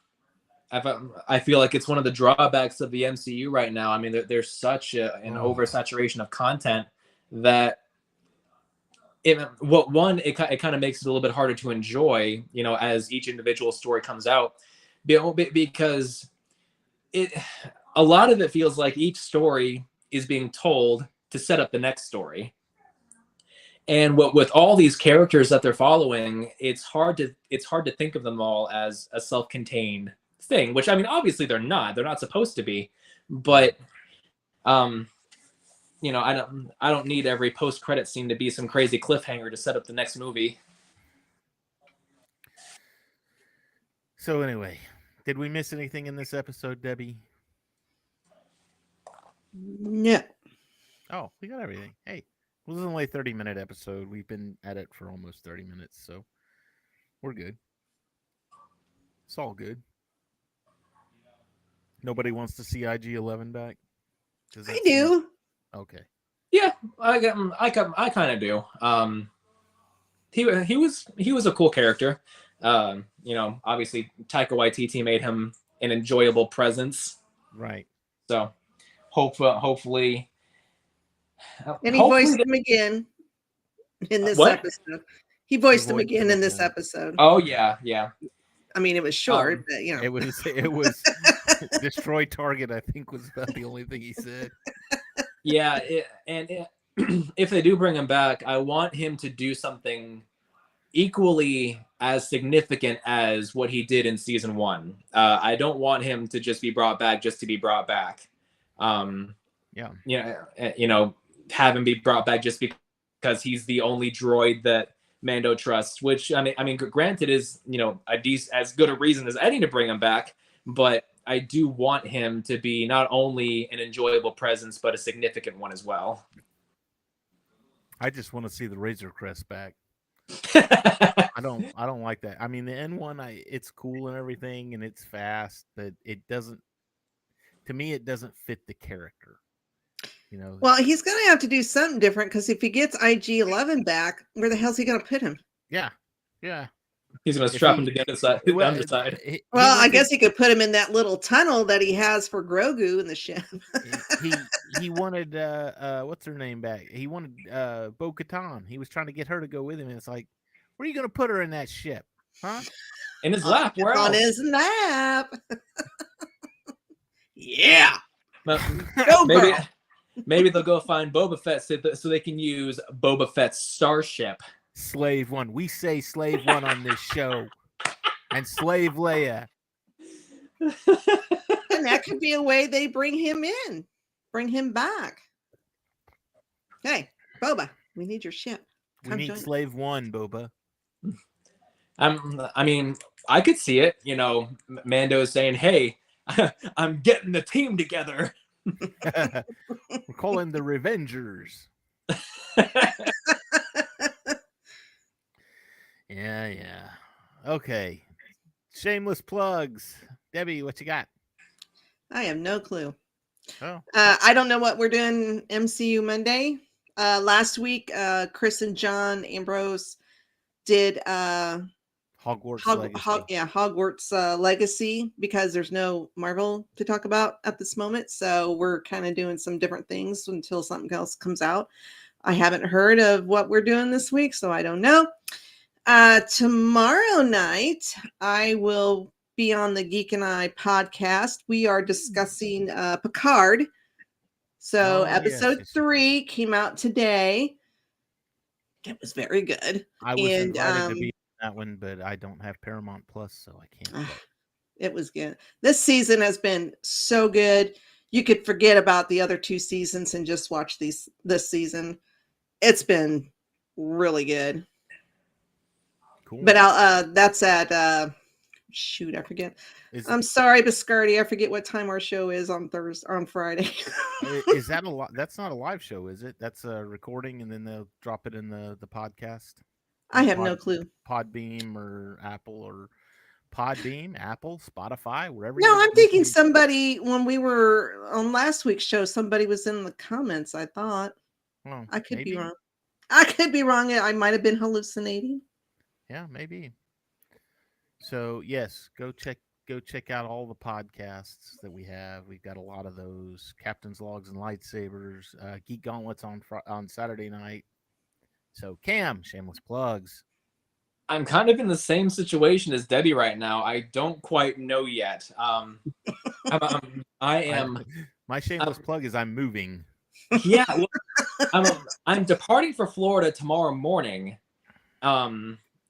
feel like it's one of the drawbacks of the MCU right now. I mean, there's such an oversaturation of content that it kind of makes it a little bit harder to enjoy, as each individual story comes out, because a lot of it feels like each story is being told to set up the next story. And with all these characters that they're following, it's hard to think of them all as a self-contained thing, which I mean, obviously they're not supposed to be, but I don't need every post-credit scene to be some crazy cliffhanger to set up the next movie. So anyway, did we miss anything in this episode, Debbie? No. Oh, we got everything. Hey, it was only a 30-minute episode. We've been at it for almost 30 minutes, so we're good. It's all good. Nobody wants to see IG-11 back? I do. Okay. Yeah, I kind of do. He was a cool character. Obviously Taika Waititi made him an enjoyable presence. Right. So hopefully. And he voiced him again in this episode. He voiced him again in this episode. Oh yeah. I mean, it was short, but it was destroy target. I think was about the only thing he said. Yeah, if they do bring him back, I want him to do something equally as significant as what he did in season 1. I don't want him to just be brought back just to be brought back. Have him be brought back just because he's the only droid that Mando trusts. Which I mean, granted, is as good a reason as any to bring him back, but I do want him to be not only an enjoyable presence but a significant one as well. I just want to see the Razor Crest back. I don't like that. I mean, the N1, it's cool and everything, and it's fast, but it doesn't. To me, it doesn't fit the character. Well, he's going to have to do something different because if he gets IG-11 back, where the hell's he going to put him? Yeah. He's going to strap him to the underside. Well, I guess he could put him in that little tunnel that he has for Grogu in the ship. he wanted what's her name back? He wanted Bo-Katan. He was trying to get her to go with him, and it's like, where are you going to put her in that ship, huh? In his lap. Where else? On his lap. Yeah. Maybe they'll go find Boba Fett so they can use Boba Fett's starship. Slave One. We say Slave One on this show. And Slave Leia. And that could be a way they bring him in. Bring him back. Hey, Boba, we need your ship. We need Slave One, Boba. I mean, I could see it. Mando is saying, hey, I'm getting the team together. We're calling the Revengers. Yeah. Okay. Shameless plugs. Debbie, what you got? I have no clue. Oh. I don't know what we're doing MCU Monday. Last week, Chris and John Ambrose did Hogwarts Legacy. Hogwarts Legacy, because there's no Marvel to talk about at this moment. So we're kind of doing some different things until something else comes out. I haven't heard of what we're doing this week, so I don't know. Tomorrow night, I will be on the Geek and I podcast. We are discussing Picard. So episode 3 came out today. It was very good. I was invited to be on that one, but I don't have Paramount Plus, so I can't. It was good. This season has been so good. You could forget about the other 2 seasons and just watch this season. It's been really good. Cool. But that's at shoot, I forget. I'm sorry, Biscardi. I forget what time our show is on Friday. Is that that's not a live show, is it? That's a recording, and then they'll drop it in the podcast. I have no clue. Podbeam or Apple or Podbeam, Apple, Spotify, wherever. No, I'm thinking somebody, when we were on last week's show, somebody was in the comments, I thought. Well, I could be wrong. I could be wrong. I might have been hallucinating. Yeah, maybe. So yes, go check out all the podcasts that we have. We've got a lot of those. Captain's Logs and Lightsabers, Geek Gauntlets on Saturday night. So Cam, shameless plugs. I'm kind of in the same situation as Debbie right now. I don't quite know yet. I am. My shameless plug is I'm moving. Yeah, well, I'm departing for Florida tomorrow morning.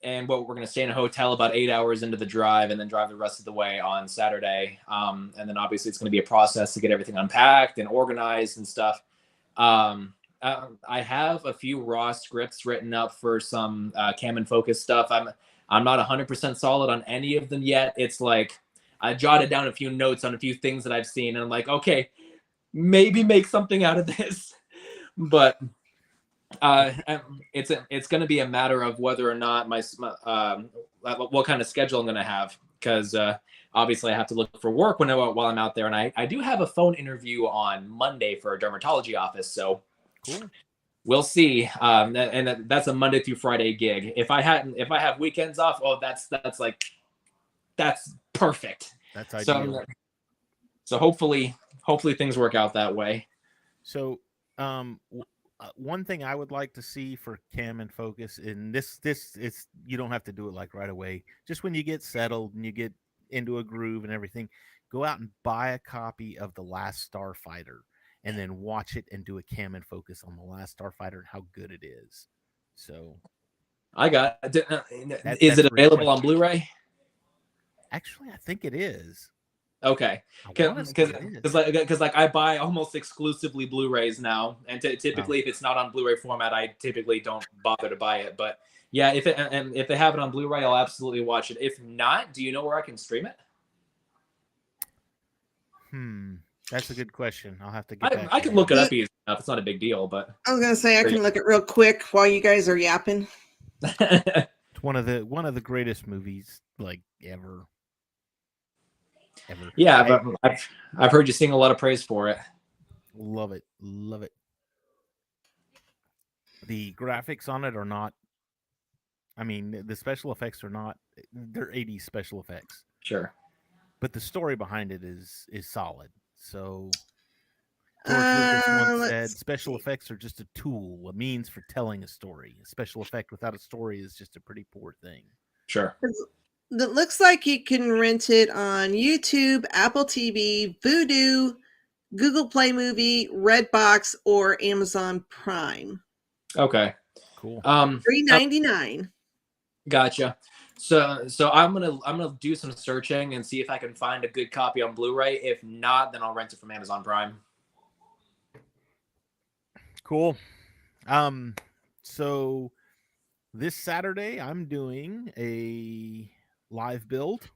And we're going to stay in a hotel about 8 hours into the drive and then drive the rest of the way on Saturday. And then obviously it's going to be a process to get everything unpacked and organized and stuff. I have a few raw scripts written up for some Cam and Focus stuff. I'm not 100% solid on any of them yet. It's like I jotted down a few notes on a few things that I've seen, and I'm like, okay, maybe make something out of this. But it's going to be a matter of whether or not what kind of schedule I'm going to have, because obviously I have to look for work while I'm out there, and I do have a phone interview on Monday for a dermatology office, so cool. We'll see. And that's a Monday through Friday gig. If I have weekends off, that's perfect. That's ideal. So hopefully things work out that way. So one thing I would like to see for Cam and Focus, and this it's, you don't have to do it like right away. Just when you get settled and you get into a groove and everything, go out and buy a copy of The Last Starfighter and then watch it and do a Cam and Focus on The Last Starfighter and how good it is. So I got is it available on Blu-ray? Actually, I think it is. Okay, because I buy almost exclusively Blu-rays now, and typically if it's not on Blu-ray format, I typically don't bother to buy it. But Yeah, if they have it on Blu-ray, I'll absolutely watch it. If not, do you know where I can stream it? That's a good question. I'll have to get back. I can look it up easy enough. It's not a big deal, but I was gonna say I can look it real quick while you guys are yapping. It's one of the greatest movies like ever. Yeah, I've heard you sing a lot of praise for it. Love it. The graphics on it are not. I mean, the special effects are not. They're 80s special effects. Sure. But the story behind it is solid. So George Lucas once said, "Special effects are just a tool, a means for telling a story. A special effect without a story is just a pretty poor thing." Sure. It looks like you can rent it on YouTube, Apple TV, Vudu, Google Play Movie, Redbox, or Amazon Prime. Okay. Cool. $3.99. Gotcha. So I'm gonna do some searching and see if I can find a good copy on Blu-ray. If not, then I'll rent it from Amazon Prime. Cool. So this Saturday I'm doing a live build.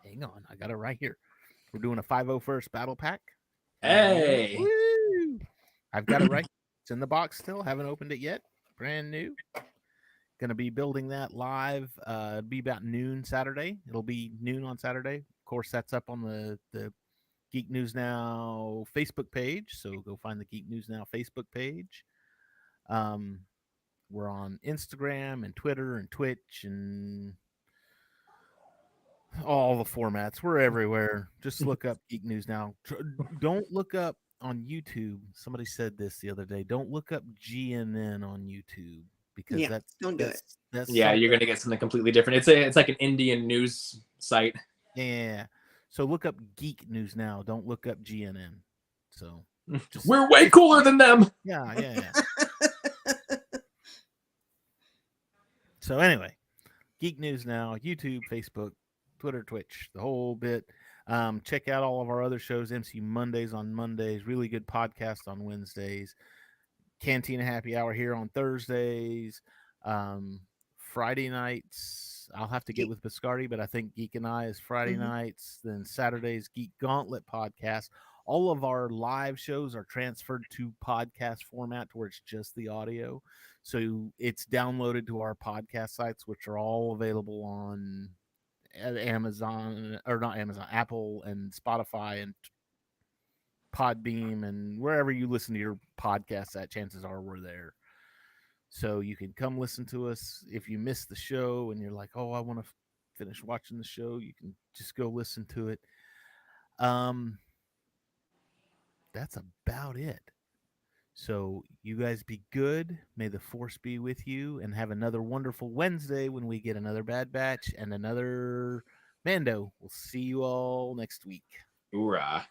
Hang on, I got it right here. We're doing a 501st battle pack. Hey. Woo! I've got it right. It's in the box still. Haven't opened it yet. Brand new. Gonna be building that live. Be about noon Saturday. It'll be noon on Saturday. Of course, that's up on the Geek News Now Facebook page. So go find the Geek News Now Facebook page. We're on Instagram and Twitter and Twitch and all the formats. We're everywhere. Just look up Geek News Now. Don't look up on YouTube. Somebody said this the other day. Don't look up GNN on YouTube because don't do it. That's you're gonna get something completely different. It's like an Indian news site. Yeah. So look up Geek News Now. Don't look up GNN. So we're way cooler than them. Yeah. So anyway, Geek News Now, YouTube, Facebook, Twitter, Twitch, the whole bit. Check out all of our other shows. MC Mondays on Mondays. Really good podcast on Wednesdays. Cantina Happy Hour here on Thursdays. Friday nights, I'll have to get with Biscardi, but I think Geek and I is Friday nights. Then Saturdays, Geek Gauntlet podcast. All of our live shows are transferred to podcast format to where it's just the audio. So it's downloaded to our podcast sites, which are all available on Amazon, or not Amazon, Apple and Spotify and Podbeam and wherever you listen to your podcasts at, chances are we're there. So you can come listen to us. If you missed the show and you're like, oh, I want to finish watching the show, you can just go listen to it. That's about it. So you guys be good. May the force be with you, and have another wonderful Wednesday when we get another Bad Batch and another Mando. We'll see you all next week. Hoorah.